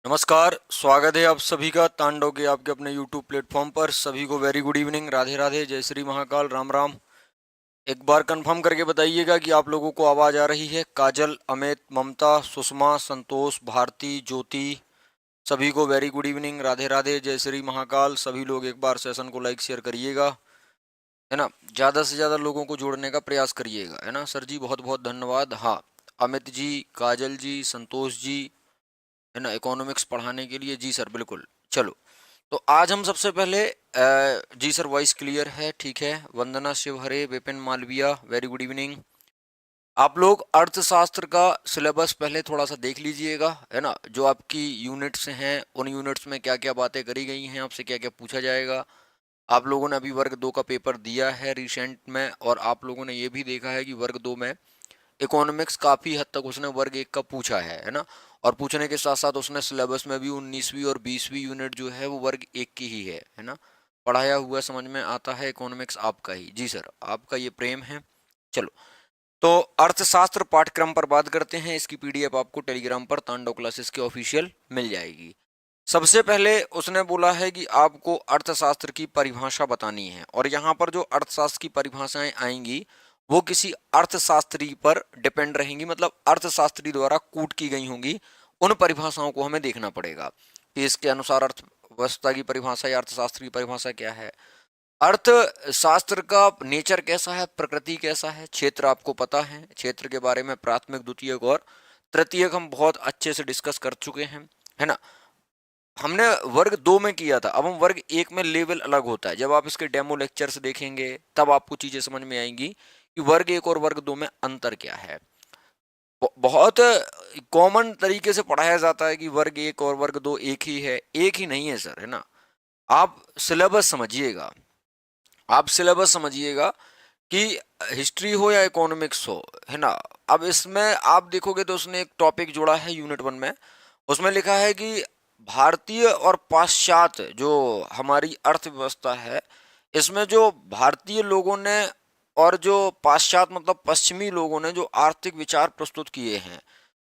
नमस्कार, स्वागत है आप सभी का तांडव के आपके अपने YouTube प्लेटफॉर्म पर। सभी को very good evening, Radhe Radhe, जय श्री महाकाल, राम राम। एक बार कंफर्म करके बताइएगा कि आप लोगों को आवाज़ आ रही है। काजल, अमित, ममता, सुषमा, संतोष, भारती, ज्योति, सभी को very good evening, Radhe Radhe, जय श्री महाकाल। सभी लोग एक बार सेशन को लाइक शेयर करिएगा, है ना। ज़्यादा से ज़्यादा लोगों को जोड़ने का प्रयास करिएगा, है ना। सर जी बहुत बहुत धन्यवाद। हाँ, अमित जी, काजल जी, संतोष जी, है ना, इकोनॉमिक्स पढ़ाने के लिए। जी सर, बिल्कुल। चलो, तो आज हम सबसे पहले जी सर, वॉइस क्लियर है, ठीक है। Vandana Shivhare, Vipin Malviya, very good evening. आप लोग अर्थशास्त्र का सिलेबस पहले थोड़ा सा देख लीजिएगा, है ना। जो आपकी यूनिट्स हैं, उन यूनिट्स में क्या क्या बातें करी गई हैं, आपसे क्या क्या पूछा जाएगा। आप लोगों ने अभी वर्ग 2 का पेपर दिया है रिसेंट में, और आप लोगों ने ये भी देखा है कि वर्ग 2 में इकोनॉमिक्स काफ़ी हद तक उसने वर्ग 1 का पूछा है ना। और पूछने के साथ साथ उसने सिलेबस में भी 19वीं और 20वीं यूनिट जो है वो वर्ग 1 की ही है ना। पढ़ाया हुआ समझ में आता है इकोनॉमिक्स आपका ही। जी सर, आपका ये प्रेम है। चलो, तो अर्थशास्त्र पाठ्यक्रम पर बात करते हैं। इसकी पीडीएफ आपको टेलीग्राम पर तांडव क्लासेस के ऑफिशियल मिल जाएगी। सबसे पहले उसने बोला है कि आपको अर्थशास्त्र की परिभाषा बतानी है, और यहाँ पर जो अर्थशास्त्र की परिभाषाएं आएंगी वो किसी अर्थशास्त्री पर डिपेंड रहेंगी, मतलब अर्थशास्त्री द्वारा कूट की गई होंगी। उन परिभाषाओं को हमें देखना पड़ेगा कि इसके अनुसार अर्थव्यवस्था की परिभाषा या अर्थशास्त्र की परिभाषा क्या है। अर्थशास्त्र का नेचर कैसा है, प्रकृति कैसा है, क्षेत्र आपको पता है। क्षेत्र के बारे में प्राथमिक, द्वितीयक और तृतीयक हम बहुत अच्छे से डिस्कस कर चुके हैं, है ना। हमने वर्ग 2 में किया था, अब हम वर्ग 1 में लेवल अलग होता है। जब आप इसके डेमो लेक्चर्स देखेंगे तब आपको चीजें समझ में आएंगी कि वर्ग 1 और वर्ग 2 में अंतर क्या है। बहुत कॉमन तरीके से पढ़ाया जाता है कि वर्ग 1 और वर्ग 2 एक ही है। एक ही नहीं है सर, है ना। आप सिलेबस समझिएगा, आप सिलेबस समझिएगा कि हिस्ट्री हो या इकोनॉमिक्स हो, है ना। अब इसमें आप देखोगे तो उसने एक टॉपिक जोड़ा है यूनिट 1 में। उसमें लिखा है कि भारतीय और पाश्चात्य जो हमारी अर्थव्यवस्था है, इसमें जो भारतीय लोगों ने और जो पाश्चात्य मतलब पश्चिमी लोगों ने जो आर्थिक विचार प्रस्तुत किए हैं,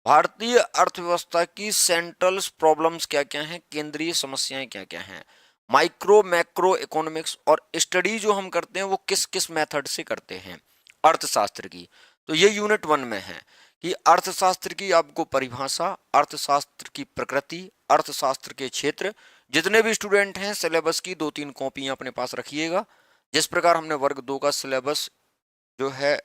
भारतीय अर्थव्यवस्था की सेंट्रल प्रॉब्लम्स क्या क्या हैं, केंद्रीय समस्याएं क्या क्या हैं। माइक्रो मैक्रो इकोनॉमिक्स और स्टडी जो हम करते हैं वो किस किस मेथड से करते हैं अर्थशास्त्र की। तो ये यूनिट 1 में है कि अर्थशास्त्र की आपको परिभाषा, अर्थशास्त्र की प्रकृति, अर्थशास्त्र के क्षेत्र। जितने भी स्टूडेंट हैं सिलेबस की 2-3 कॉपियां अपने पास रखिएगा। जिस प्रकार हमने वर्ग 2 का सिलेबस जो है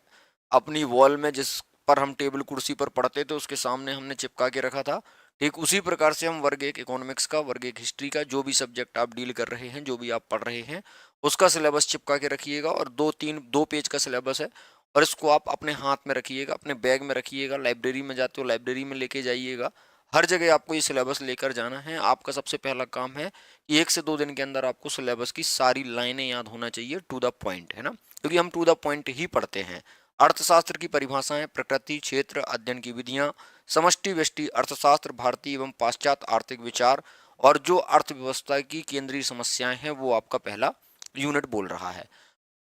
अपनी वॉल में, जिस पर हम टेबल कुर्सी पर पढ़ते थे उसके सामने हमने चिपका के रखा था, ठीक उसी प्रकार से हम वर्ग 1 इकोनॉमिक्स का, वर्ग 1 हिस्ट्री का, जो भी सब्जेक्ट आप डील कर रहे हैं, जो भी आप पढ़ रहे हैं, उसका सिलेबस चिपका के रखिएगा। और 2 पेज का सिलेबस है, और इसको आप अपने हाथ में रखिएगा, अपने बैग में रखिएगा। लाइब्रेरी में जाते हो लाइब्रेरी में लेके जाइएगा। हर जगह आपको ये सिलेबस लेकर जाना है। आपका सबसे पहला काम है कि 1 से 2 दिन के अंदर आपको सिलेबस की सारी लाइनें याद होना चाहिए, टू द पॉइंट, है ना, क्योंकि हम टू द पॉइंट ही पढ़ते हैं। अर्थशास्त्र की परिभाषाएं, प्रकृति, क्षेत्र, अध्ययन की विधियां, समष्टि व्यष्टि अर्थशास्त्र, भारतीय एवं पाश्चात्य आर्थिक विचार, और जो अर्थव्यवस्था की केंद्रीय समस्याएं हैं वो आपका पहला यूनिट बोल रहा है।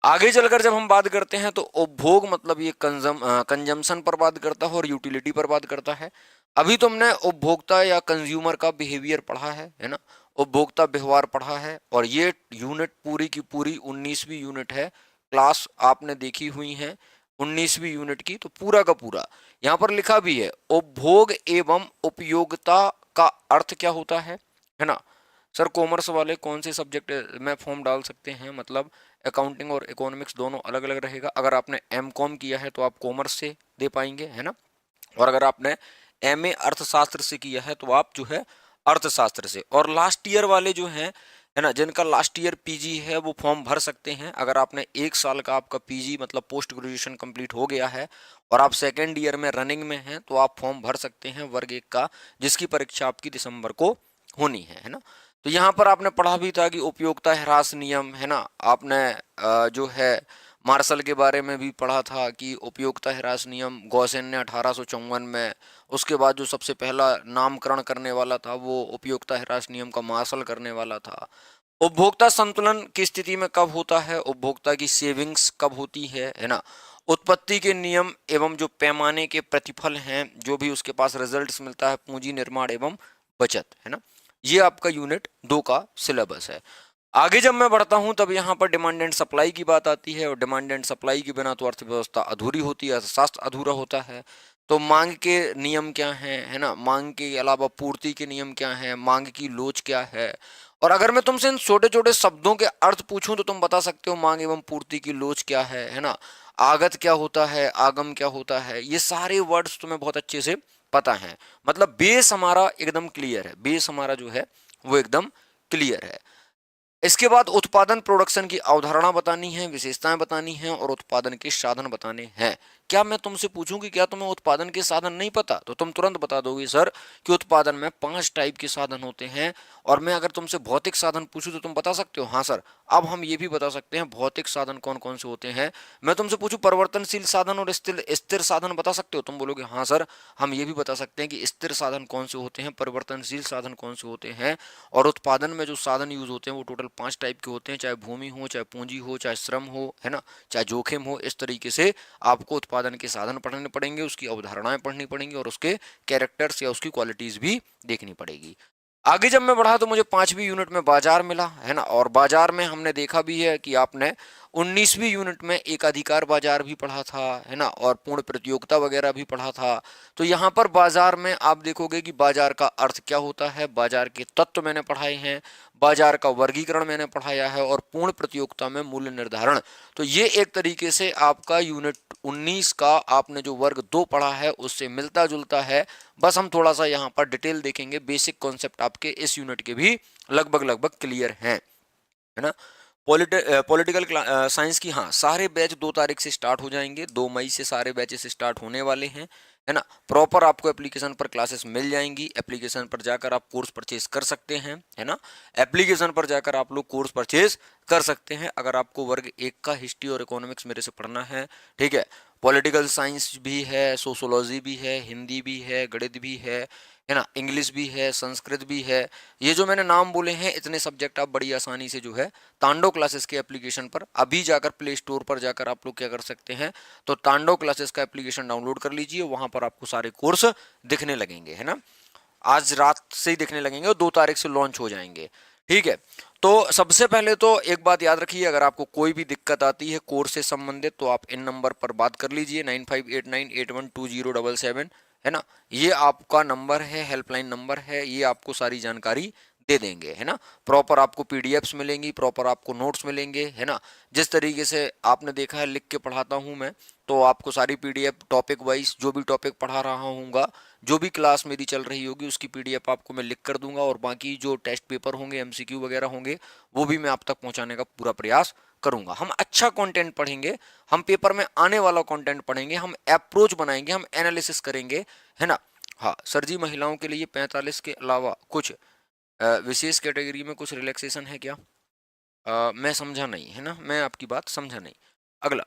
आगे चलकर जब हम बात करते हैं तो उपभोग मतलब ये कंजम्पशन पर बात करता है और यूटिलिटी पर बात करता है। अभी तुमने उपभोक्ता या कंज्यूमर का बिहेवियर पढ़ा है ना, उपभोक्ता व्यवहार पढ़ा है। और ये यूनिट पूरी की पूरी 19वीं यूनिट है। क्लास आपने देखी हुई है 19वीं यूनिट की, तो पूरा का पूरा यहाँ पर लिखा भी है उपभोग एवं उपयोगिता का अर्थ क्या होता है ना। सर कॉमर्स वाले कौन से सब्जेक्ट में फॉर्म डाल सकते हैं, मतलब अकाउंटिंग और इकोनॉमिक्स दोनों अलग अलग रहेगा। अगर आपने एम कॉम किया है तो आप कॉमर्स से दे पाएंगे, है ना। और अगर आपने एमए अर्थशास्त्र से किया है तो आप जो है अर्थशास्त्र से। और लास्ट ईयर वाले जो हैं, है ना, जिनका लास्ट ईयर पीजी है वो फॉर्म भर सकते हैं। अगर आपने 1 साल का आपका पीजी मतलब पोस्ट ग्रेजुएशन कंप्लीट हो गया है और आप सेकेंड ईयर में रनिंग में हैं तो आप फॉर्म भर सकते हैं वर्ग 1 का, जिसकी परीक्षा आपकी दिसंबर को होनी है ना। तो यहाँ पर आपने पढ़ा भी था कि उपयोगिता ह्रास नियम, है ना। आपने जो है मार्शल के बारे में भी पढ़ा था कि उपयोगिता ह्रास नियम गॉसेन ने 1854 में, उसके बाद जो सबसे पहला नामकरण करने वाला था वो उपयोगिता ह्रास नियम का मार्शल करने वाला था। उपभोक्ता संतुलन की स्थिति में कब होता है, उपभोक्ता की सेविंग्स कब होती है ना। उत्पत्ति के नियम एवं जो पैमाने के प्रतिफल हैं, जो भी उसके पास रिजल्ट्स मिलता है, पूंजी निर्माण एवं बचत, है ना। ये आपका यूनिट 2 का सिलेबस है। आगे जब मैं बढ़ता हूं तब यहाँ पर डिमांड एंड सप्लाई की बात आती है, और डिमांड एंड सप्लाई के बिना तो अर्थव्यवस्था अधूरी होती है, अर्थशास्त्र अधूरा होता है। तो मांग के नियम क्या हैं, है ना, मांग के अलावा पूर्ति के नियम क्या हैं, मांग की लोच क्या है। और अगर मैं तुमसे इन छोटे छोटे शब्दों के अर्थ पूछूं तो तुम बता सकते हो मांग एवं पूर्ति की लोच क्या है ना। आगत क्या होता है, आगम क्या होता है, ये सारे वर्ड्स तुम्हें बहुत अच्छे से पता है। मतलब बेस हमारा एकदम क्लियर है, बेस हमारा जो है वो एकदम क्लियर है। इसके बाद उत्पादन प्रोडक्शन की अवधारणा बतानी है, विशेषताएं बतानी है, और उत्पादन के साधन बताने हैं। क्या मैं तुमसे पूछूं कि क्या तुम्हें उत्पादन के साधन नहीं पता, तो तुम तुरंत बता दोगे सर कि उत्पादन में 5 टाइप के साधन होते हैं। और मैं अगर तुमसे भौतिक साधन पूछूं तो तुम बता सकते हो हाँ सर। अब हम ये भी बता सकते हैं भौतिक साधन कौन कौन से होते हैं। मैं तुमसे पूछूं परिवर्तनशील साधन और स्थिर स्थिर साधन बता सकते हो, तुम बोलोगे हाँ सर। हम ये भी बता सकते हैं कि स्थिर साधन कौन से होते हैं, परिवर्तनशील साधन कौन से होते हैं। और उत्पादन में जो साधन यूज होते हैं वो टोटल 5 टाइप के होते हैं, चाहे भूमि हो, चाहे पूंजी हो, चाहे श्रम हो, है ना, चाहे जोखिम हो। इस तरीके से आपको उत्पादन के साधन पढ़ने पड़ेंगे, उसकी अवधारणाएं पढ़नी पड़ेंगी, और उसके कैरेक्टर्स या उसकी क्वालिटीज भी देखनी पड़ेगी। आगे जब मैं बढ़ा तो मुझे 5वीं यूनिट में बाजार मिला, है ना। और बाजार में हमने देखा भी है कि आपने 19वीं यूनिट में एकाधिकार बाजार भी पढ़ा था, है ना, और पूर्ण प्रतियोगिता वगैरह भी पढ़ा था। तो यहाँ पर बाजार में आप देखोगे कि बाजार का अर्थ क्या होता है, बाजार के तत्व मैंने पढ़ाए हैं, बाजार का वर्गीकरण मैंने पढ़ाया है, और पूर्ण प्रतियोगिता में मूल्य निर्धारण। तो ये एक तरीके से आपका यूनिट 19 का आपने जो वर्ग 2 पढ़ा है उससे मिलता जुलता है। बस हम थोड़ा सा यहाँ पर डिटेल देखेंगे, बेसिक कॉन्सेप्ट आपके इस यूनिट के भी लगभग लगभग क्लियर हैं, है ना। पॉलिटिकल साइंस की हाँ सारे बैच 2 तारीख से स्टार्ट हो जाएंगे, 2 मई से सारे बैचेस स्टार्ट होने वाले हैं, है ना। प्रॉपर आपको एप्लीकेशन पर क्लासेस मिल जाएंगी, एप्लीकेशन पर जाकर आप कोर्स परचेज कर सकते हैं, है ना। एप्लीकेशन पर जाकर आप लोग कोर्स परचेज कर सकते हैं अगर आपको वर्ग 1 का हिस्ट्री और इकोनॉमिक्स मेरे से पढ़ना है, ठीक है। पॉलिटिकल साइंस भी है, सोशोलॉजी भी है, हिंदी भी है, गणित भी है ना, इंग्लिश भी है, संस्कृत भी है। ये जो मैंने नाम बोले हैं इतने सब्जेक्ट आप बड़ी आसानी से जो है तांडो क्लासेस के एप्लीकेशन पर अभी जाकर प्ले स्टोर पर जाकर आप लोग क्या कर सकते हैं, तो तांडो क्लासेस का एप्लीकेशन डाउनलोड कर लीजिए, वहां पर आपको सारे कोर्स दिखने लगेंगे, है ना। आज रात से ही दिखने लगेंगे और 2 तारीख से लॉन्च हो जाएंगे, ठीक है। तो सबसे पहले तो एक बात याद रखिए, अगर आपको कोई भी दिक्कत आती है कोर्स से संबंधित तो आप इन नंबर पर बात कर लीजिए 9589812077, है ना। ये आपका नंबर है, हेल्पलाइन नंबर है, ये आपको सारी जानकारी दे देंगे, है ना। प्रॉपर आपको पीडीएफ्स मिलेंगी, प्रॉपर आपको नोट्स मिलेंगे, है ना। जिस तरीके से आपने देखा है लिख के पढ़ाता हूं मैं, तो आपको सारी पीडीएफ टॉपिक वाइज जो भी टॉपिक पढ़ा रहा हूँगा, जो भी क्लास मेरी चल रही होगी उसकी पीडीएफ आपको मैं लिख कर दूंगा, और बाकी जो टेस्ट पेपर होंगे, एमसीक्यू वगैरह होंगे, वो भी मैं आप तक पहुंचाने का पूरा प्रयास करूंगा। हम अच्छा कंटेंट पढ़ेंगे, हम पेपर में आने वाला कंटेंट पढ़ेंगे, हम अप्रोच बनाएंगे, हम एनालिसिस करेंगे, है ना। हाँ सर जी, महिलाओं के लिए 45 के अलावा कुछ विशेष कैटेगरी में कुछ रिलैक्सेशन है क्या? मैं समझा नहीं, है ना, मैं आपकी बात समझा नहीं। अगला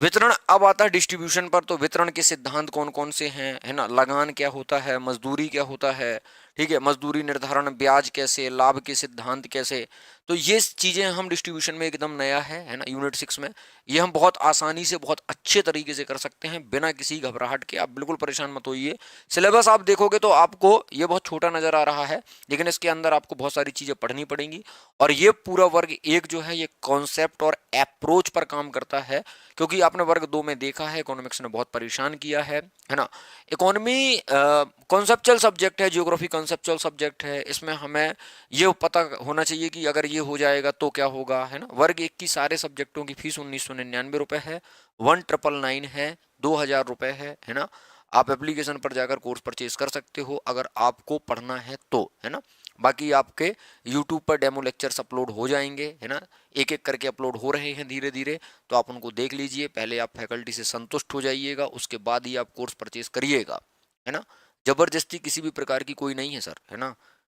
वितरण, अब आता है डिस्ट्रीब्यूशन पर। तो वितरण के सिद्धांत कौन कौन से हैं, है ना। लगान क्या होता है, मजदूरी क्या होता है, ठीक है, मजदूरी निर्धारण, ब्याज कैसे, लाभ के सिद्धांत कैसे। तो ये चीजें हम डिस्ट्रीब्यूशन में एकदम नया है ना, यूनिट 6 में। ये हम बहुत आसानी से बहुत अच्छे तरीके से कर सकते हैं बिना किसी घबराहट के। आप बिल्कुल परेशान मत होइए। सिलेबस आप देखोगे तो आपको ये बहुत छोटा नजर आ रहा है, लेकिन इसके अंदर आपको बहुत सारी चीजें पढ़नी पड़ेंगी। और ये पूरा वर्ग 1 जो है ये कॉन्सेप्ट और अप्रोच पर काम करता है, क्योंकि आपने वर्ग 2 में देखा है इकोनॉमिक्स ने बहुत परेशान किया है ना। इकोनॉमी कॉन्सेप्चुअल सब्जेक्ट है, जियोग्राफी कॉन्सेप्चुअल सब्जेक्ट है, इसमें हमें ये पता होना चाहिए कि अगर ये हो जाएगा तो क्या होगा, है ना। वर्ग 1 की सारे सब्जेक्टों की फीस 1999 रुपए है, 1999 है, 2000 रुपए है ना। आप एप्लीकेशन पर जाकर कोर्स परचेज कर सकते हो अगर आपको पढ़ना है तो, है ना। बाकी आपके यूट्यूब पर डेमो लेक्चर्स अपलोड हो जाएंगे, है ना, एक एक करके अपलोड हो रहे हैं धीरे धीरे, तो आप उनको देख लीजिए। पहले आप फैकल्टी से संतुष्ट हो जाइएगा, उसके बाद ही आप कोर्स परचेज करिएगा, है ना। जबरदस्ती किसी भी प्रकार की कोई नहीं है सर, है ना।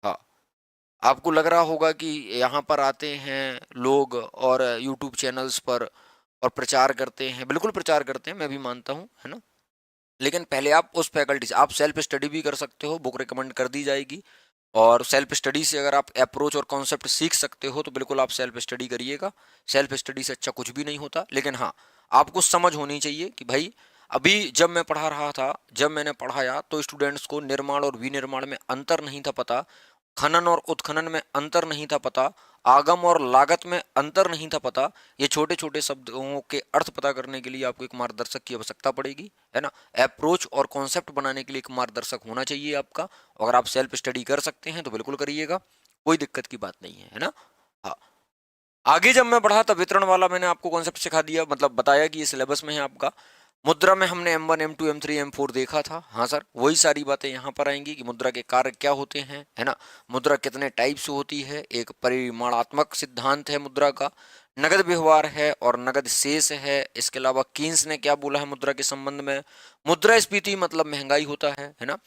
हाँ, आपको लग रहा होगा कि यहाँ पर आते हैं लोग और यूट्यूब चैनल्स पर और प्रचार करते हैं, बिल्कुल प्रचार करते हैं, मैं भी मानता हूँ, है ना। लेकिन पहले आप उस फैकल्टी से आप सेल्फ स्टडी भी कर सकते हो, बुक रिकमेंड कर दी जाएगी। और सेल्फ स्टडी से अगर आप अप्रोच और कॉन्सेप्ट सीख सकते हो तो बिल्कुल आप सेल्फ स्टडी करिएगा। सेल्फ स्टडी से अच्छा कुछ भी नहीं होता, लेकिन हाँ आपको समझ होनी चाहिए कि भाई अभी जब मैं पढ़ा रहा था, जब मैंने पढ़ाया तो स्टूडेंट्स को निर्माण और विनिर्माण में अंतर नहीं था पता, खनन और उत्खनन में अंतर नहीं था पता, आगम और लागत में अंतर नहीं था पता। ये छोटे छोटे शब्दों के अर्थ पता करने के लिए आपको एक मार्गदर्शक की आवश्यकता पड़ेगी, है ना। अप्रोच और कॉन्सेप्ट बनाने के लिए एक मार्गदर्शक होना चाहिए आपका। अगर आप सेल्फ स्टडी कर सकते हैं तो बिल्कुल करिएगा, कोई दिक्कत की बात नहीं है ना। हाँ, आगे जब मैं पढ़ा तब वितरण वाला मैंने आपको कॉन्सेप्ट सिखा दिया, मतलब बताया कि ये सिलेबस में है आपका। मुद्रा में हमने M1 M2 M3 M4 देखा था, हाँ सर, वही सारी बातें यहाँ पर आएंगी कि मुद्रा के कार्य क्या होते हैं, है ना। मुद्रा कितने टाइप से होती है, एक परिमाणात्मक सिद्धांत है मुद्रा का, नगद व्यवहार है और नगद शेष है। इसके अलावा कीन्स ने क्या बोला है मुद्रा के संबंध में। मुद्रास्फीति मतलब महंगाई होता है ना।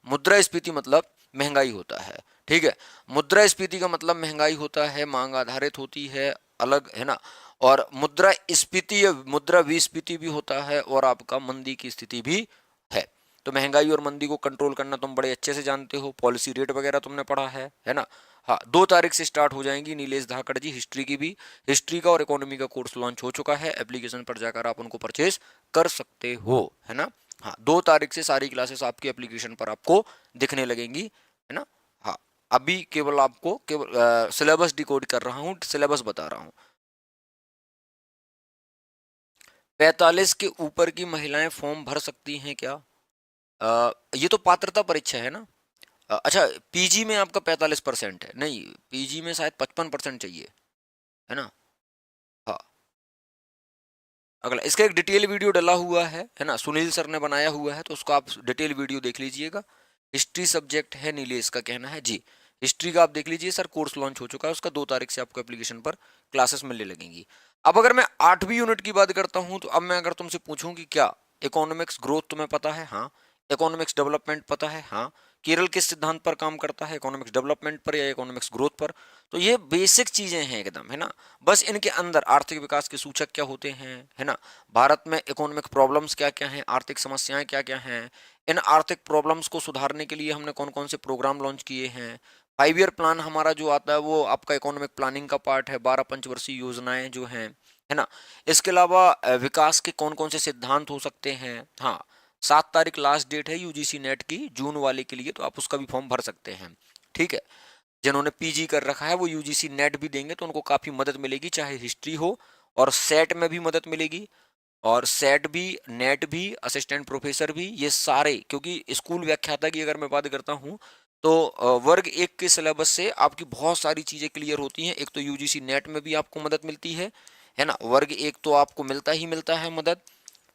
मुद्रास्फीति मतलब महंगाई होता है, ठीक है। मुद्रास्फीति का मतलब महंगाई होता है, मांग आधारित होती है, अलग, है ना। और मुद्रा स्फीति या मुद्रा विस्फीति भी होता है और आपका मंदी की स्थिति भी है। तो महंगाई और मंदी को कंट्रोल करना तुम बड़े अच्छे से जानते हो, पॉलिसी रेट वगैरह तुमने पढ़ा है ना। हाँ, 2 तारीख से स्टार्ट हो जाएंगी नीलेश धाकड़ जी हिस्ट्री की भी। हिस्ट्री का और इकोनॉमी का कोर्स लॉन्च हो चुका है, एप्लीकेशन पर जाकर आप उनको परचेज कर सकते हो, है ना। हाँ, 2 तारीख से सारी क्लासेस आपकी एप्लीकेशन पर आपको दिखने लगेंगी, है ना। हाँ, अभी केवल आपको केवल सिलेबस डिकोड कर रहा हूँ, सिलेबस बता रहा हूँ। 45 के ऊपर की महिलाएं फॉर्म भर सकती हैं क्या? ये तो पात्रता परीक्षा है ना। अच्छा, पीजी में आपका 45% है, नहीं पीजी में शायद 55% चाहिए, है ना। हाँ, अगला इसका एक डिटेल वीडियो डला हुआ है ना, सुनील सर ने बनाया हुआ है, तो उसको आप डिटेल वीडियो देख लीजिएगा। हिस्ट्री सब्जेक्ट है नीलेश का कहना है जी। हिस्ट्री का आप देख लीजिए सर, कोर्स लॉन्च हो चुका है उसका, 2 तारीख से आपको एप्लीकेशन पर क्लासेस मिलने लगेंगी। अब अगर मैं 8वीं यूनिट की बात करता हूं, तो अब मैं अगर तुमसे पूछूं कि क्या इकोनॉमिक्स ग्रोथ तुम्हें पता है? हाँ। इकोनॉमिक्स डेवलपमेंट पता है? हाँ। केरल किस सिद्धांत पर काम करता है, इकोनॉमिक्स डेवलपमेंट पर या इकोनॉमिक्स ग्रोथ पर? तो ये बेसिक चीजें हैं एकदम, है ना। बस इनके अंदर आर्थिक विकास के सूचक क्या होते हैं, है ना। भारत में इकोनॉमिक प्रॉब्लम्स क्या क्या हैं, आर्थिक समस्याएं क्या क्या हैं, इन आर्थिक प्रॉब्लम्स को सुधारने के लिए हमने कौन कौन से प्रोग्राम लॉन्च किए हैं। 5 ईयर प्लान हमारा जो आता है वो आपका इकोनॉमिक प्लानिंग का पार्ट है, 12 पंचवर्षीय योजनाएं जो हैं, है ना। इसके अलावा विकास के कौन कौन से सिद्धांत हो सकते हैं। हाँ, 7 तारीख लास्ट डेट है यूजीसी नेट की जून वाले के लिए, तो आप उसका भी फॉर्म भर सकते हैं, ठीक है। जिन्होंने पीजी कर रखा है वो यूजीसी नेट भी देंगे तो उनको काफी मदद मिलेगी, चाहे हिस्ट्री हो, और सेट में भी मदद मिलेगी। और सेट भी, नेट भी, असिस्टेंट प्रोफेसर भी, ये सारे, क्योंकि स्कूल व्याख्याता की अगर मैं बात करता हूँ तो वर्ग 1 के सिलेबस से आपकी बहुत सारी चीजें क्लियर होती हैं। एक तो यूजीसी नेट में भी आपको मदद मिलती है ना, वर्ग 1 तो आपको मिलता ही मिलता है मदद,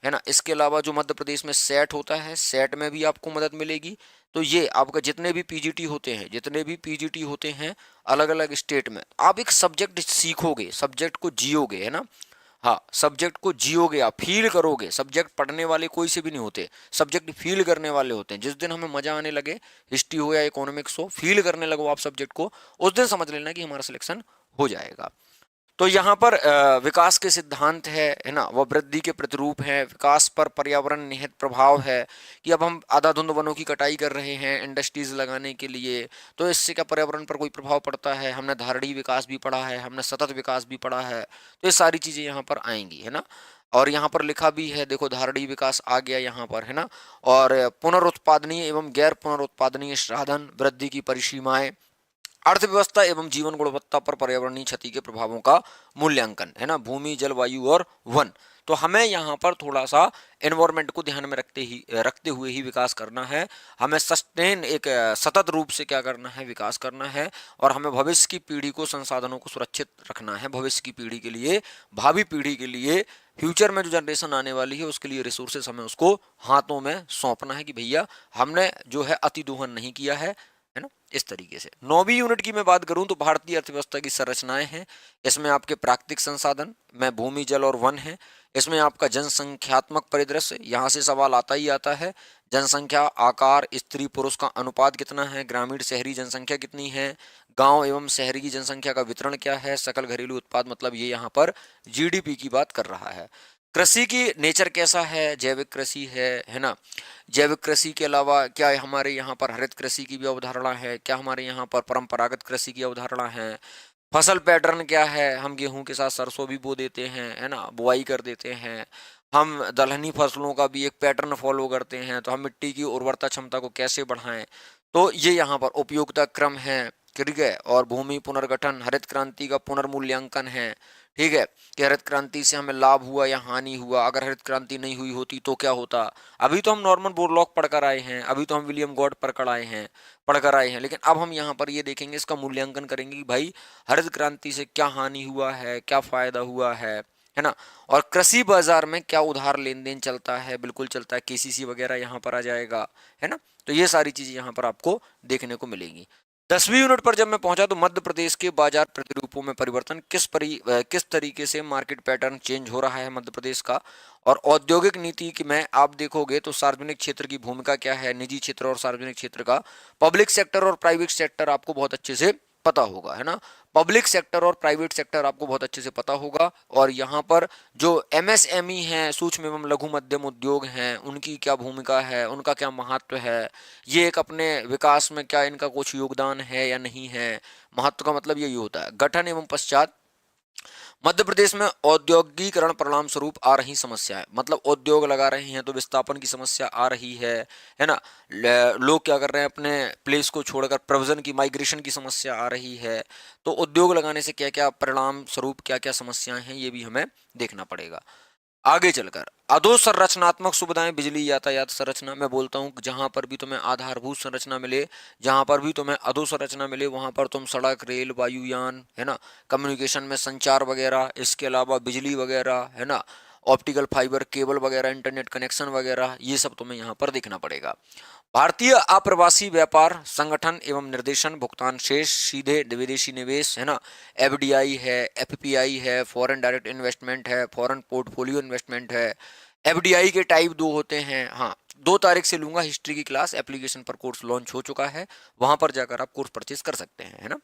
है ना। इसके अलावा जो मध्य प्रदेश में सेट होता है, सेट में भी आपको मदद मिलेगी। तो ये आपका जितने भी पीजीटी होते हैं, जितने भी पीजीटी होते हैं अलग अलग स्टेट में, आप एक सब्जेक्ट सीखोगे, सब्जेक्ट को जियोगे, है ना। हाँ, सब्जेक्ट को जियोगे, आप फील करोगे। सब्जेक्ट पढ़ने वाले कोई से भी नहीं होते, सब्जेक्ट फील करने वाले होते हैं। जिस दिन हमें मजा आने लगे, हिस्ट्री हो या इकोनॉमिक्स हो, फील करने लगो आप सब्जेक्ट को, उस दिन समझ लेना कि हमारा सिलेक्शन हो जाएगा। तो यहाँ पर विकास के सिद्धांत है ना, वह वृद्धि के प्रतिरूप है। विकास पर पर्यावरण निहित प्रभाव है कि अब हम आधाधुंध वनों की कटाई कर रहे हैं इंडस्ट्रीज लगाने के लिए, तो इससे क्या पर्यावरण पर कोई प्रभाव पड़ता है। हमने धारणीय विकास भी पढ़ा है, हमने सतत विकास भी पढ़ा है, तो ये सारी चीजें यहाँ पर आएंगी, है ना। और यहाँ पर लिखा भी है, देखो धारणीय विकास आ गया यहाँ पर, है ना। और पुनरुत्पादनीय एवं गैर पुनरुत्पादनीय साधन, वृद्धि की परिसीमाएं, अर्थव्यवस्था एवं जीवन गुणवत्ता पर पर्यावरणीय क्षति के प्रभावों का मूल्यांकन, है ना, भूमि, जलवायु और वन। तो हमें यहाँ पर थोड़ा सा एनवायरनमेंट को ध्यान में रखते हुए ही विकास करना है। हमें सस्टेन एक सतत रूप से क्या करना है, विकास करना है। और हमें भविष्य की पीढ़ी को संसाधनों को सुरक्षित रखना है, भविष्य की पीढ़ी के लिए, भावी पीढ़ी के लिए, फ्यूचर में जो जनरेशन आने वाली है उसके लिए रिसोर्सेस हमें उसको हाथों में सौंपना है कि भैया हमने जो है अति दोहन नहीं किया है ना। इस तरीके से 9वीं यूनिट की मैं बात करूं तो भारतीय अर्थव्यवस्था की संरचनाएं हैं। इसमें आपके प्राकृतिक संसाधन में भूमि, जल और वन है। इसमें आपका जनसंख्यात्मक परिदृश्य, यहाँ से सवाल आता ही आता है। जनसंख्या, आकार, स्त्री पुरुष का अनुपात कितना है, ग्रामीण शहरी जनसंख्या कितनी है, गांव एवं शहरी की जनसंख्या का वितरण क्या है, सकल घरेलू उत्पाद, मतलब ये यहाँ पर जीडीपी की बात कर रहा है। कृषि की नेचर कैसा है, जैविक कृषि है ना। जैविक कृषि के अलावा क्या हमारे यहाँ पर हरित कृषि की भी अवधारणा है, क्या हमारे यहाँ पर परंपरागत कृषि की अवधारणा है। फसल पैटर्न क्या है, हम गेहूं के साथ सरसों भी बो देते हैं, है ना, बुआई कर देते हैं। हम दलहनी फसलों का भी एक पैटर्न फॉलो करते हैं, तो हम मिट्टी की उर्वरता क्षमता को कैसे बढ़ाएं, तो ये यहाँ पर उपयोगिता क्रम है, ठीक है। और भूमि पुनर्गठन, हरित क्रांति का पुनर्मूल्यांकन है, ठीक है, कि हरित क्रांति से हमें लाभ हुआ या हानि हुआ, अगर हरित क्रांति नहीं हुई होती तो क्या होता। अभी तो हम नॉर्मन बोरलॉग पढ़कर आए हैं, अभी तो हम विलियम गॉड पढ़कर आए हैं, लेकिन अब हम यहाँ पर ये देखेंगे, इसका मूल्यांकन करेंगे कि भाई हरित क्रांति से क्या हानि हुआ है, क्या फायदा हुआ है ना। और कृषि बाजार में क्या उधार लेन देन चलता है, बिल्कुल चलता है, केसीसी वगैरह यहाँ पर आ जाएगा, है ना। तो ये सारी चीजें यहाँ पर आपको देखने को मिलेंगी। 10वीं यूनिट पर जब मैं पहुंचा तो मध्य प्रदेश के बाजार प्रतिरूपों में परिवर्तन, किस तरीके से मार्केट पैटर्न चेंज हो रहा है मध्य प्रदेश का। और औद्योगिक नीति की में आप देखोगे तो सार्वजनिक क्षेत्र की भूमिका क्या है, निजी क्षेत्र और सार्वजनिक क्षेत्र का, पब्लिक सेक्टर और प्राइवेट सेक्टर आपको बहुत अच्छे से पता होगा, है ना। पब्लिक सेक्टर और प्राइवेट सेक्टर आपको बहुत अच्छे से पता होगा। और यहाँ पर जो एमएसएमई हैं, सूक्ष्म एवं लघु मध्यम उद्योग हैं, उनकी क्या भूमिका है, उनका क्या महत्व है, ये एक अपने विकास में क्या इनका कुछ योगदान है या नहीं है। महत्व का मतलब यही होता है। गठन एवं पश्चात, मध्य प्रदेश में औद्योगिकरण परिणाम स्वरूप आ रही समस्या है, मतलब उद्योग लगा रहे हैं तो विस्थापन की समस्या आ रही है ना। लोग क्या कर रहे हैं, अपने प्लेस को छोड़कर प्रव्रजन की, माइग्रेशन की समस्या आ रही है। तो उद्योग लगाने से क्या क्या परिणाम स्वरूप क्या क्या समस्याएं हैं, ये भी हमें देखना पड़ेगा। आगे चलकर अधोसंरचनात्मक सुविधाएं, बिजली, यातायात संरचना, मैं बोलता हूँ जहां पर भी तुम्हें आधारभूत संरचना मिले, जहां पर भी तुम्हें अधोसंरचना मिले, वहां पर तुम सड़क, रेल, वायुयान, है ना, कम्युनिकेशन में संचार वगैरह, इसके अलावा बिजली वगैरह, है ना, ऑप्टिकल फाइबर केबल वगैरह, इंटरनेट कनेक्शन वगैरह, ये सब तुम्हें यहाँ पर देखना पड़ेगा। भारतीय अप्रवासी व्यापार संगठन एवं निर्देशन, भुगतान शेष, सीधे विदेशी निवेश, है ना, एफडीआई है, एफपीआई है, फॉरेन डायरेक्ट इन्वेस्टमेंट है, फॉरेन पोर्टफोलियो इन्वेस्टमेंट है। एफडीआई के टाइप दो होते हैं, हाँ। 2 तारीख से लूंगा हिस्ट्री की क्लास, एप्लीकेशन पर कोर्स लॉन्च हो चुका है, वहां पर जाकर आप कोर्स परचेज कर सकते हैं, है ना।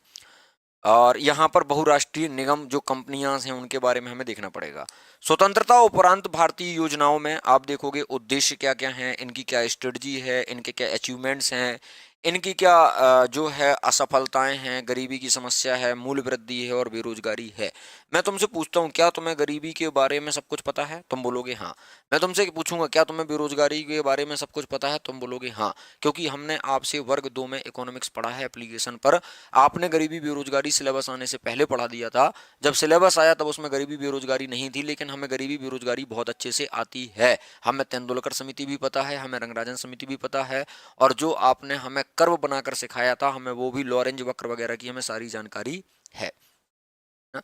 और यहाँ पर बहुराष्ट्रीय निगम जो कंपनियां हैं उनके बारे में हमें देखना पड़ेगा। स्वतंत्रता उपरांत भारतीय योजनाओं में आप देखोगे उद्देश्य क्या क्या हैं, इनकी क्या स्ट्रेटजी है, इनके क्या अचीवमेंट्स हैं, इनकी क्या जो है असफलताएं हैं, गरीबी की समस्या है, मूल्य वृद्धि है और बेरोजगारी है। मैं तुमसे पूछता हूँ क्या तुम्हें गरीबी के बारे में सब कुछ पता है, तुम बोलोगे हाँ। मैं तुमसे पूछूंगा क्या तुम्हें बेरोजगारी के बारे में सब कुछ पता है, तुम बोलोगे हाँ, क्योंकि हमने आपसे वर्ग 2 में इकोनॉमिक्स पढ़ा है एप्लीकेशन पर। आपने गरीबी बेरोजगारी सिलेबस आने से पहले पढ़ा दिया था, जब सिलेबस आया तब उसमें गरीबी बेरोजगारी नहीं थी, लेकिन हमें गरीबी बेरोजगारी बहुत अच्छे से आती है। हमें तेंदुलकर समिति भी पता है, हमें रंगराजन समिति भी पता है, और जो आपने हमें कर्व बनाकर सिखाया था हमें वो भी, लॉरेंज वक्र वगैरह की हमें सारी जानकारी है ना?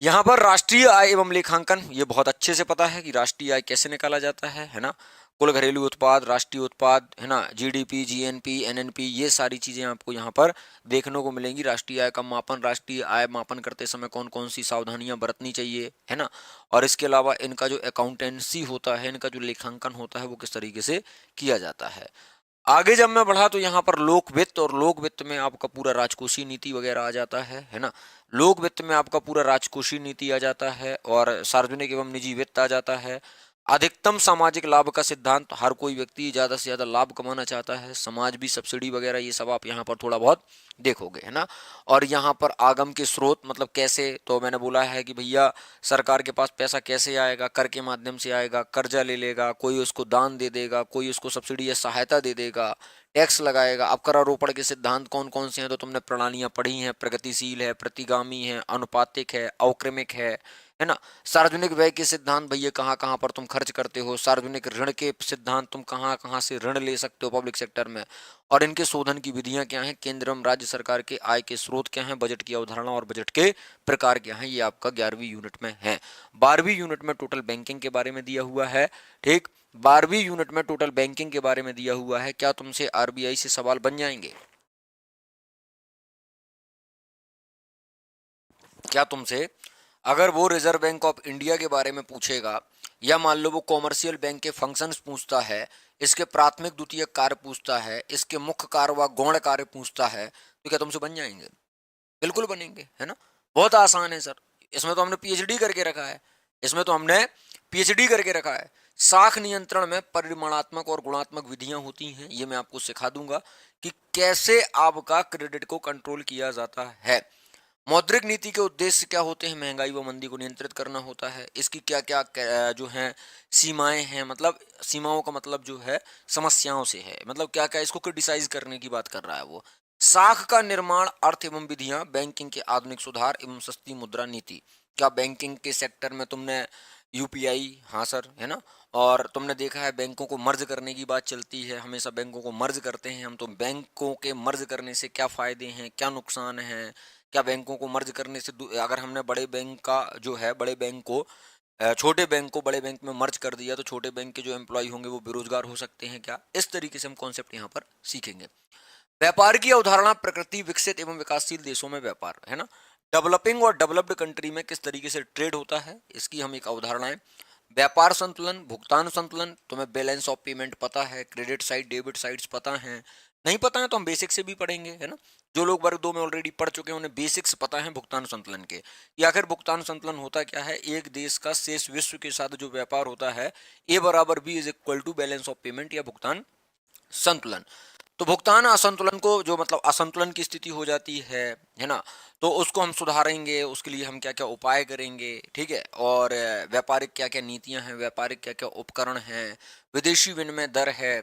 यहाँ पर राष्ट्रीय आय एवं लेखांकन, ये बहुत अच्छे से पता है कि राष्ट्रीय आय कैसे निकाला जाता है ना। कुल घरेलू उत्पाद, राष्ट्रीय उत्पाद, है ना, जीडीपी, जीएनपी, एनएनपी, ये सारी चीजें आपको यहाँ पर देखने को मिलेंगी। राष्ट्रीय आय का मापन, राष्ट्रीय आय मापन करते समय कौन कौन सी सावधानियां बरतनी चाहिए, है ना। और इसके अलावा इनका जो अकाउंटेंसी होता है, इनका जो लेखांकन होता है वो किस तरीके से किया जाता है। आगे जब मैं बढ़ा तो यहाँ पर लोक वित्त, और लोक वित्त में आपका पूरा राजकोषीय नीति वगैरह आ जाता है ना। लोक वित्त में आपका पूरा राजकोषीय नीति आ जाता है और सार्वजनिक एवं निजी वित्त आ जाता है। अधिकतम सामाजिक लाभ का सिद्धांत, हर कोई व्यक्ति ज्यादा से ज्यादा लाभ कमाना चाहता है, समाज भी, सब्सिडी वगैरह, ये सब आप यहाँ पर थोड़ा बहुत देखोगे, है ना। और यहाँ पर आगम के स्रोत, मतलब कैसे, तो मैंने बोला है कि भैया सरकार के पास पैसा कैसे आएगा, कर के माध्यम से आएगा, कर्जा ले लेगा, कोई उसको दान दे देगा, कोई उसको सब्सिडी या सहायता दे देगा, टैक्स लगाएगा। अब करारोपण के सिद्धांत कौन कौन से हैं, तो तुमने प्रणालियां पढ़ी हैं, प्रगतिशील है, प्रतिगामी है, अनुपातिक है, अवक्रमिक है ना। सार्वजनिक व्यय के सिद्धांत, भैया कहाँ कहाँ पर तुम खर्च करते हो, सार्वजनिक ऋण के सिद्धांत, तुम कहाँ कहाँ से ऋण ले सकते हो पब्लिक सेक्टर में, और इनके शोधन की विधियां क्या हैं, केंद्र एवं राज्य सरकार के आय के स्रोत क्या हैं, बजट की अवधारणा और बजट के प्रकार क्या हैं, ये आपका 11वीं यूनिट में है। 12वीं यूनिट में टोटल बैंकिंग के बारे में दिया हुआ है, ठीक। 12वीं यूनिट में टोटल बैंकिंग के बारे में दिया हुआ है। क्या तुमसे आरबीआई से सवाल बन जाएंगे, क्या तुमसे अगर वो रिजर्व बैंक ऑफ इंडिया के बारे में पूछेगा, या मान लो वो कॉमर्शियल बैंक के फंक्शंस पूछता है, इसके प्राथमिक द्वितीय कार्य पूछता है, इसके मुख्य कार्य व गौण कार्य पूछता है, तो क्या तुमसे बन जाएंगे? बिल्कुल बनेंगे, है ना। बहुत आसान है सर, इसमें तो हमने पीएचडी करके रखा है, इसमें तो हमने पीएचडी करके रखा है। साख नियंत्रण में परिमाणात्मक और गुणात्मक विधियां होती हैं, ये मैं आपको सिखा दूंगा कि कैसे आपका क्रेडिट को कंट्रोल किया जाता है। मौद्रिक नीति के उद्देश्य क्या होते हैं? महंगाई व मंदी को नियंत्रित करना होता है। इसकी क्या क्या जो है सीमाएं हैं, मतलब सीमाओं का मतलब जो है समस्याओं से है, मतलब क्या क्या इसको क्रिटिसाइज करने की बात कर रहा है वो। साख का निर्माण, अर्थ एवं विधियां, बैंकिंग के आधुनिक सुधार एवं सस्ती मुद्रा नीति। क्या बैंकिंग के सेक्टर में तुमने यूपीआई, हाँ सर, है ना, और तुमने देखा है बैंकों को मर्ज करने की बात चलती है, हमेशा बैंकों को मर्ज करते हैं हम। तो बैंकों के मर्ज करने से क्या फायदे हैं, क्या नुकसान है, क्या बैंकों को मर्ज करने से अगर हमने बड़े बैंक का जो है बड़े बैंक को छोटे बैंक को बड़े बैंक में मर्ज कर दिया तो छोटे बैंक के जो एम्प्लॉय होंगे वो बेरोजगार हो सकते हैं क्या? इस तरीके से हम कॉन्सेप्ट यहाँ पर सीखेंगे। व्यापार की अवधारणा, प्रकृति, विकसित एवं विकासशील देशों में व्यापार, है ना, डेवलपिंग और डेवलप्ड कंट्री में किस तरीके से ट्रेड होता है, इसकी हम एक अवधारणा है। व्यापार संतुलन, भुगतान संतुलन, तुम्हें बैलेंस ऑफ पेमेंट पता है, क्रेडिट साइड, डेबिट साइड्स पता है, नहीं पता है तो हम बेसिक से भी पढ़ेंगे, है ना। जो लोग वर्ग 2 में ऑलरेडी पढ़ चुके हैं उन्हें बेसिक्स पता है भुगतान संतुलन के, कि आखिर भुगतान संतुलन होता क्या है। एक देश का शेष विश्व के साथ जो व्यापार होता है, ए बराबर B is equal to balance of payment या भुगतान संतुलन। तो भुगतान असंतुलन को, जो मतलब असंतुलन की स्थिति हो जाती है ना, तो उसको हम सुधारेंगे, उसके लिए हम क्या क्या उपाय करेंगे, ठीक है। और व्यापारिक क्या क्या नीतियां हैं, व्यापारिक क्या क्या उपकरण हैं, विदेशी विनिमय दर है,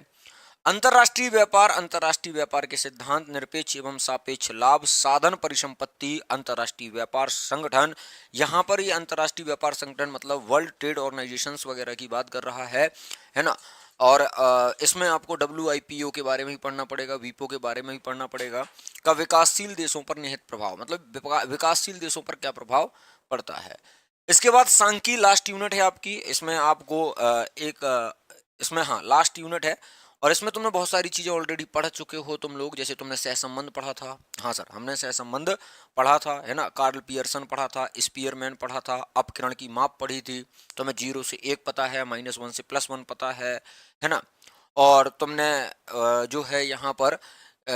अंतर्राष्ट्रीय व्यापार के सिद्धांत, निरपेक्ष एवं सापेक्ष लाभ, साधन परिसंपत्ति, अंतर्राष्ट्रीय व्यापार संगठन। यहाँ पर ये अंतर्राष्ट्रीय व्यापार संगठन मतलब वर्ल्ड ट्रेड ऑर्गेनाइजेशन वगैरह की बात कर रहा है ना। और इसमें आपको WIPO के बारे में ही पढ़ना पड़ेगा, वीपो के बारे में ही पढ़ना पड़ेगा। का विकासशील देशों पर निहित प्रभाव, मतलब विकासशील देशों पर क्या प्रभाव पड़ता है। इसके बाद सांख्यिकी लास्ट यूनिट है आपकी, इसमें आपको इसमें हाँ लास्ट यूनिट है, और इसमें तुमने बहुत सारी चीजें ऑलरेडी पढ़ चुके हो तुम लोग। जैसे तुमने सहसंबंध पढ़ा था, हाँ सर हमने सहसंबंध पढ़ा था, है ना, कार्ल पियर्सन पढ़ा था, स्पीयरमैन पढ़ा था, अपकिरण की माप पढ़ी थी, तुम्हें 0 से 1 पता है, -1 से +1 पता है ना। और तुमने जो है यहाँ पर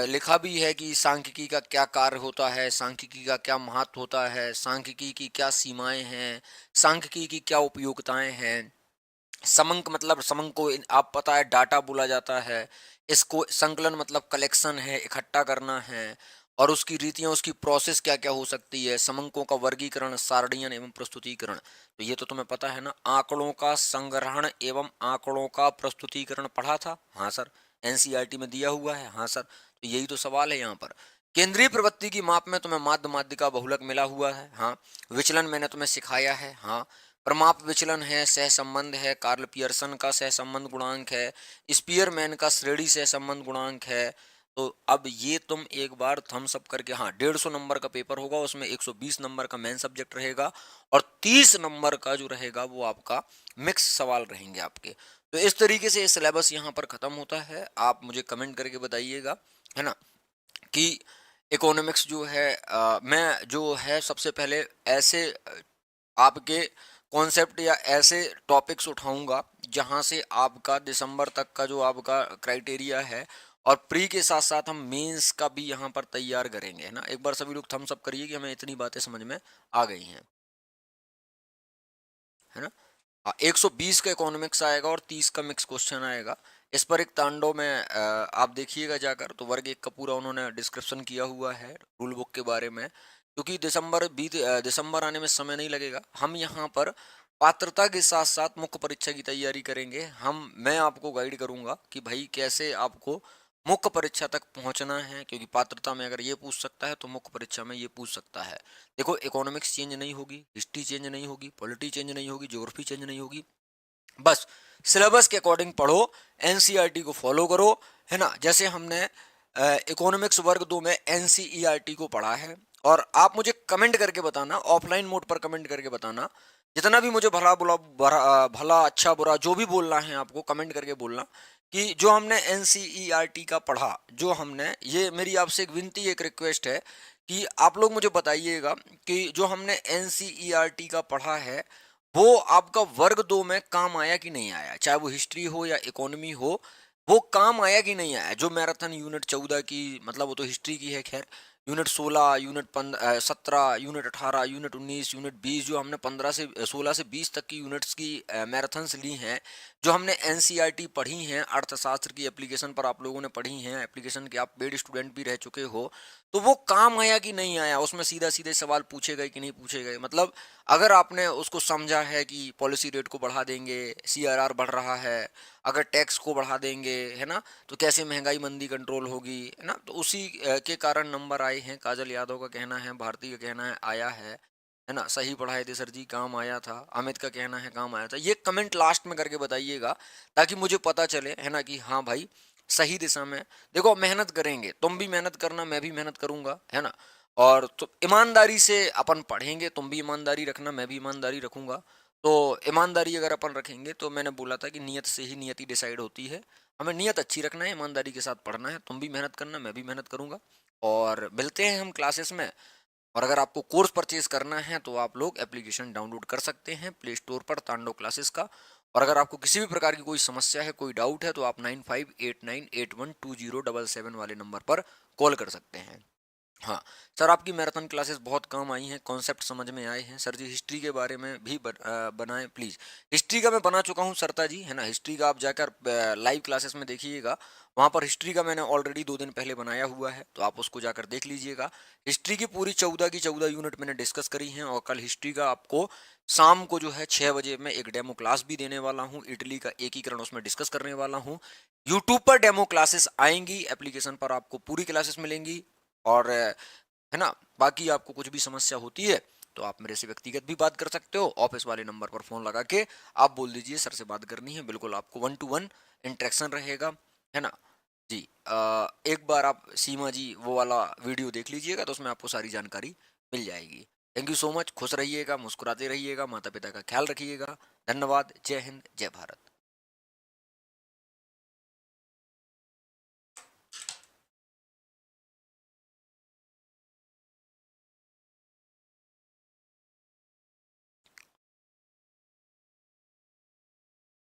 लिखा भी है कि सांख्यिकी का क्या कार्य होता है, सांख्यिकी का क्या महत्व होता है, सांख्यिकी की क्या सीमाएं हैं, सांख्यिकी की क्या उपयोगिताएं हैं। समंक मतलब समंक को आप पता है डाटा बोला जाता है। इसको संकलन मतलब कलेक्शन है, इकट्ठा करना है, और उसकी रीतियां, उसकी प्रोसेस क्या क्या हो सकती है। समंकों का वर्गीकरण, सारणीयन एवं प्रस्तुतिकरण, तो ये तो तुम्हें पता है ना। आंकड़ों का संग्रहण एवं आंकड़ों का प्रस्तुतिकरण पढ़ा था, हाँ सर, NCERT में दिया हुआ है, हाँ सर। तो यही तो सवाल है यहाँ पर। केंद्रीय प्रवृत्ति की माप में तुम्हें माध्य माध्यिका बहुलक मिला हुआ है, हाँ। विचलन मैंने तुम्हें सिखाया है, हाँ। प्रमाप विचलन है, सहसंबंध है, कार्ल पियर्सन का सहसंबंध गुणांक है, स्पीयरमैन का श्रेणी सहसंबंध गुणांक है। तो अब ये तुम एक बार थम्स अप करके, हाँ 150 नंबर का पेपर होगा, उसमें 120 नंबर का मेन सब्जेक्ट रहेगा और 30 नंबर का जो रहेगा वो आपका मिक्स सवाल रहेंगे आपके। तो इस तरीके से सिलेबस यहाँ पर खत्म होता है। आप मुझे कमेंट करके बताइएगा, है ना, कि इकोनॉमिक्स जो है मैं जो है सबसे पहले ऐसे आपके कॉन्सेप्ट या ऐसे टॉपिक्स उठाऊंगा जहां से आपका दिसंबर तक का जो आपका क्राइटेरिया है, और प्री के साथ साथ हम मेंस का भी यहाँ पर तैयार करेंगे, है ना। एक बार सभी लोग थम्स अप करिए कि हमें इतनी बातें समझ में आ गई हैं, है ना। 120 का इकोनॉमिक्स आएगा और 30 का मिक्स क्वेश्चन आएगा। इस पर एक तांडव में आप देखिएगा जाकर, तो वर्ग 1 का पूरा उन्होंने डिस्क्रिप्शन किया हुआ है रूल बुक के बारे में। क्योंकि दिसंबर आने में समय नहीं लगेगा, हम यहाँ पर पात्रता के साथ साथ मुख्य परीक्षा की तैयारी करेंगे। मैं आपको गाइड करूंगा कि भाई कैसे आपको मुख्य परीक्षा तक पहुंचना है, क्योंकि पात्रता में अगर ये पूछ सकता है तो मुख्य परीक्षा में ये पूछ सकता है। देखो इकोनॉमिक्स चेंज नहीं होगी, हिस्ट्री चेंज नहीं होगी, पॉलिटी चेंज नहीं होगी, ज्योग्राफी चेंज नहीं होगी, बस सिलेबस के अकॉर्डिंग पढ़ो, NCERT को फॉलो करो, है ना। जैसे हमने इकोनॉमिक्स वर्ग 2 में NCERT को पढ़ा है। और आप मुझे कमेंट करके बताना, ऑफलाइन मोड पर कमेंट करके बताना, जितना भी मुझे भला अच्छा बुरा जो भी बोलना है आपको कमेंट करके बोलना, कि जो हमने NCERT का पढ़ा, जो हमने, ये मेरी आपसे एक विनती, एक रिक्वेस्ट है कि आप लोग मुझे बताइएगा कि जो हमने NCERT का पढ़ा है वो आपका वर्ग 2 में काम आया कि नहीं आया, चाहे वो हिस्ट्री हो या इकोनॉमी हो, वो काम आया कि नहीं आया। जो मैराथन यूनिट 14 की, मतलब वो तो हिस्ट्री की है खैर, unit 16, unit 17, unit 18, unit 19, unit 20, जो हमने 16 से 20 तक की यूनिट्स की मैराथन्स ली हैं, जो हमने एनसीईआरटी पढ़ी हैं, अर्थशास्त्र की एप्लीकेशन पर आप लोगों ने पढ़ी हैं, एप्लीकेशन के आप पेड स्टूडेंट भी रह चुके हो, तो वो काम आया कि नहीं आया, उसमें सीधा सीधे सवाल पूछे गए कि नहीं पूछे गए। मतलब अगर आपने उसको समझा है कि पॉलिसी रेट को बढ़ा देंगे, सीआरआर बढ़ रहा है, अगर टैक्स को बढ़ा देंगे, है ना, तो कैसे महंगाई मंदी कंट्रोल होगी, है ना, तो उसी के कारण नंबर आए हैं। काजल यादव का कहना है, भारती का कहना है आया है ना, सही पढ़ाए थे सर जी, काम आया था। अमित का कहना है काम आया था। ये कमेंट लास्ट में करके बताइएगा ताकि मुझे पता चले, है ना, कि हाँ भाई सही दिशा में। देखो मेहनत करेंगे, तुम भी मेहनत करना, मैं भी मेहनत करूंगा, है ना, और तो ईमानदारी से अपन पढ़ेंगे, तुम भी ईमानदारी रखना, मैं भी ईमानदारी रखूंगा। तो ईमानदारी अगर अपन रखेंगे, तो मैंने बोला था कि नियत से ही नियति डिसाइड होती है। हमें नियत अच्छी रखना है, ईमानदारी के साथ पढ़ना है, तुम भी मेहनत करना, मैं भी मेहनत करूंगा, और मिलते हैं हम क्लासेस में। और अगर आपको कोर्स परचेज करना है तो आप लोग एप्लीकेशन डाउनलोड कर सकते हैं प्ले स्टोर पर, तांडव क्लासेस का। और अगर आपको किसी भी प्रकार की कोई समस्या है, कोई डाउट है, तो आप 9589812077 वाले नंबर पर कॉल कर सकते हैं। हाँ सर, आपकी मैराथन क्लासेस बहुत काम आई हैं, कॉन्सेप्ट समझ में आए हैं। सर जी हिस्ट्री के बारे में भी बनाएं प्लीज़। हिस्ट्री का मैं बना चुका हूँ सरता जी, है ना, हिस्ट्री का आप जाकर लाइव क्लासेस में देखिएगा, वहाँ पर हिस्ट्री का मैंने ऑलरेडी 2 दिन पहले बनाया हुआ है, तो आप उसको जाकर देख लीजिएगा। हिस्ट्री की पूरी 14 की 14 यूनिट मैंने डिस्कस करी हैं, और कल हिस्ट्री का आपको शाम को जो है 6 बजे मैं एक डेमो क्लास भी देने वाला हूँ, इटली का एकीकरण उसमें डिस्कस करने वाला हूँ। यूट्यूब पर डेमो क्लासेस आएंगी, एप्लीकेशन पर आपको पूरी क्लासेस मिलेंगी। और है ना, बाकी आपको कुछ भी समस्या होती है तो आप मेरे से व्यक्तिगत भी बात कर सकते हो, ऑफिस वाले नंबर पर फोन लगा के आप बोल दीजिए सर से बात करनी है, बिल्कुल आपको 1 to 1 इंटरेक्शन रहेगा, है ना जी। एक बार आप सीमा जी वो वाला वीडियो देख लीजिएगा, तो उसमें आपको सारी जानकारी मिल जाएगी। थैंक यू सो मच, खुश रहिएगा, मुस्कुराते रहिएगा, माता पिता का ख्याल रखिएगा। धन्यवाद, जय हिंद, जय भारत।